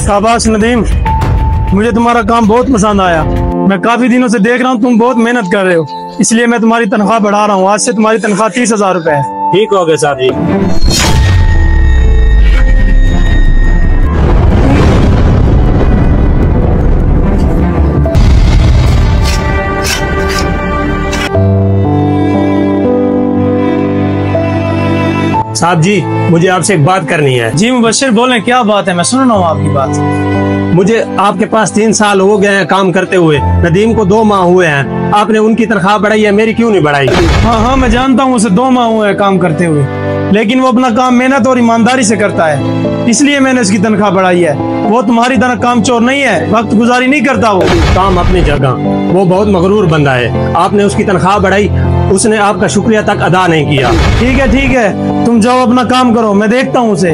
शाबाश नदीम, मुझे तुम्हारा काम बहुत पसंद आया। मैं काफी दिनों से देख रहा हूँ तुम बहुत मेहनत कर रहे हो, इसलिए मैं तुम्हारी तनख्वाह बढ़ा रहा हूँ। आज से तुम्हारी तनख्वाह 30,000 रुपए है। ठीक हो गया साहब जी। साहब जी, मुझे आपसे एक बात करनी है। जी मुबश्शिर, बोलें, क्या बात है? मैं सुन रहा हूँ आपकी बात। मुझे आपके पास 3 साल हो गए हैं काम करते हुए, नदीम को 2 माह हुए हैं। आपने उनकी तनख्वाह बढ़ाई है, मेरी क्यों नहीं बढ़ाई? हाँ, मैं जानता हूँ, उसे 2 माह हुए हैं काम करते हुए, लेकिन वो अपना काम मेहनत और ईमानदारी से करता है, इसलिए मैंने उसकी तनख्वाह बढ़ाई है। वो तुम्हारी तरह काम चोर नहीं है, वक्त गुजारी नहीं करता। वो काम अपनी जगह, वो बहुत मगरूर बंदा है। आपने उसकी तनख्वाह बढ़ाई, उसने आपका शुक्रिया तक अदा नहीं किया। ठीक है, तुम जाओ अपना काम करो, मैं देखता हूँ उसे।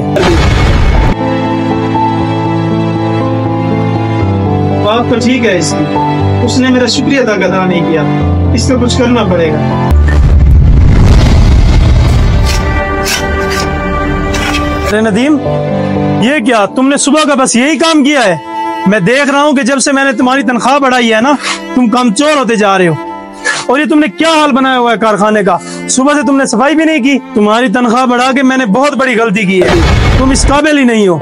बात तो ठीक है इसकी, उसने मेरा शुक्रिया तक अदा नहीं किया, इसका कुछ करना पड़ेगा। अरे नदीम, ये क्या, तुमने सुबह का बस यही काम किया है? मैं देख रहा हूँ कि जब से मैंने तुम्हारी तनख्वाह बढ़ाई है ना, तुम कामचोर होते जा रहे हो। और ये तुमने क्या हाल बनाया हुआ है कारखाने का? सुबह से तुमने सफाई भी नहीं की। तुम्हारी तनख्वाह बढ़ा के मैंने बहुत बड़ी गलती की है, तुम इस काबिल ही नहीं हो।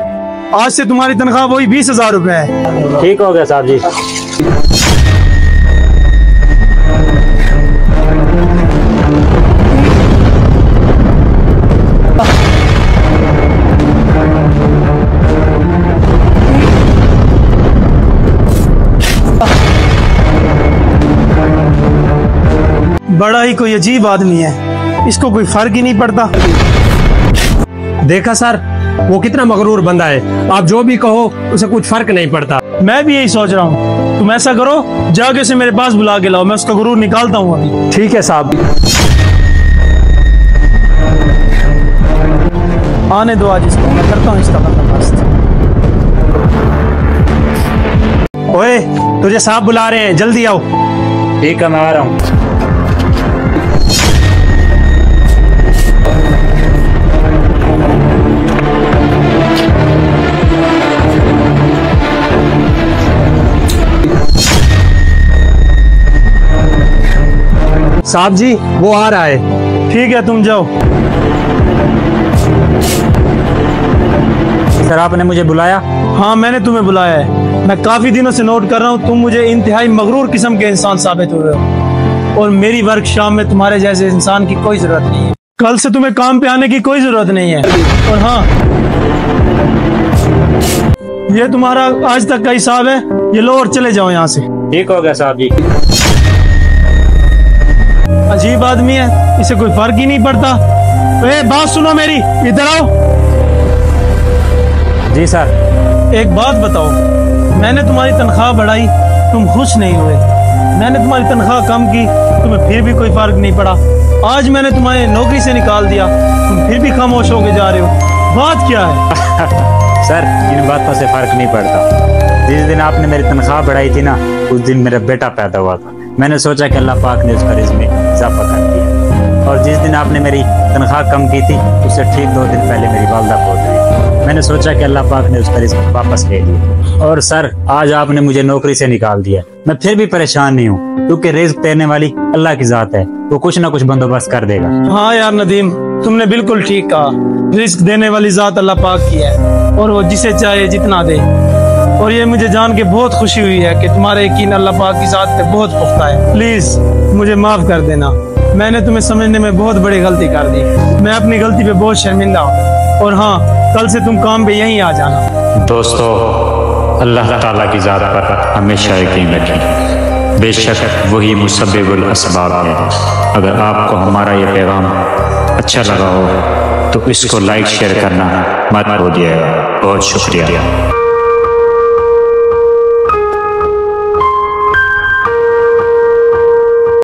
आज से तुम्हारी तनख्वाह वही 20,000 रुपए है। ठीक हो गया साहब जी। बड़ा ही कोई अजीब आदमी है, इसको कोई फर्क ही नहीं पड़ता। देखा सर, वो कितना मगरूर बंदा है। आप जो भी कहो उसे कुछ फर्क नहीं पड़ता। मैं भी यही सोच रहा हूँ। तुम ऐसा करो, जाके उसे मेरे पास बुला के लाओ, मैं उसका गुरूर निकालता हूँ अभी। ठीक है साहब। आने दो आज इसको, मैं करता हूँ इसका बंदोबस्त। ओए, तुझे साहब बुला रहे हैं, जल्दी आओ। ठीक है, मैं आ रहा हूँ। साहब जी, वो आ रहा है। ठीक है, तुम जाओ। सर, आपने मुझे बुलाया? हाँ, मैंने तुम्हें बुलाया है। मैं काफी दिनों से नोट कर रहा हूँ, तुम मुझे इंतहाई मगरूर किस्म के इंसान साबित हुए हो, और मेरी वर्कशॉप में तुम्हारे जैसे इंसान की कोई जरूरत नहीं है। कल से तुम्हें काम पे आने की कोई जरूरत नहीं है। और हाँ, ये तुम्हारा आज तक का हिसाब है, ये लो और चले जाओ यहाँ से। ठीक हो गया साहब जी। अजीब आदमी है, इसे कोई फर्क ही नहीं पड़ता। बात सुनो मेरी, इधर आओ। जी सर। एक बात बताओ, मैंने तुम्हारी तनख्वाह बढ़ाई, तुम खुश नहीं हुए। मैंने तुम्हारी तनख्वाह कम की, तुम्हें फिर भी कोई फर्क नहीं पड़ा। आज मैंने तुम्हारी नौकरी से निकाल दिया, तुम फिर भी खामोश होके जा रहे हो। बात क्या है? सर, इन बातों से फर्क नहीं पड़ता। जिस दिन आपने मेरी तनख्वाह बढ़ाई थी ना, उस दिन मेरा बेटा पैदा हुआ था। मैंने सोचा कि अल्लाह पाक ने उसका रिज़्क़ में इजाफा कर दिया। और जिस दिन आपने मेरी तनख्वाह कम की थी, उससे ठीक 2 दिन पहले मेरी वालदा पहुंच गई। मैंने सोचा कि अल्लाह पाक ने उसका रिज़्क़ वापस ले लिया। और सर, आज आपने मुझे नौकरी से निकाल दिया। मैं फिर भी परेशान नहीं हूँ, क्योंकि रिज़्क़ देने वाली अल्लाह की ज़ात है, वो कुछ ना कुछ बंदोबस्त कर देगा। हाँ यार नदीम, तुमने बिल्कुल ठीक कहा। रिज़्क़ देने वाली ज़ात अल्लाह पाक की है, और वो जिसे चाहे जितना दे। और ये मुझे जान के बहुत खुशी हुई है कि तुम्हारा यकीन अल्लाह पाक की ज़ात पे बहुत पुख्ता है। प्लीज मुझे माफ कर देना, मैंने तुम्हें समझने में बहुत बड़ी गलती कर दी। मैं अपनी गलती पे बहुत शर्मिंदा हूँ। और हाँ, कल से तुम काम पे यहीं आ जाना। दोस्तों, अल्लाह ताला की ज़ात पर हमेशा यकीन रखें, बेशक वही मुसब्बिबुल असबाब है। अगर आपको हमारा ये पैगाम अच्छा लगा हो तो इसको लाइक शेयर करना मत भूलिएगा। बहुत शुक्रिया।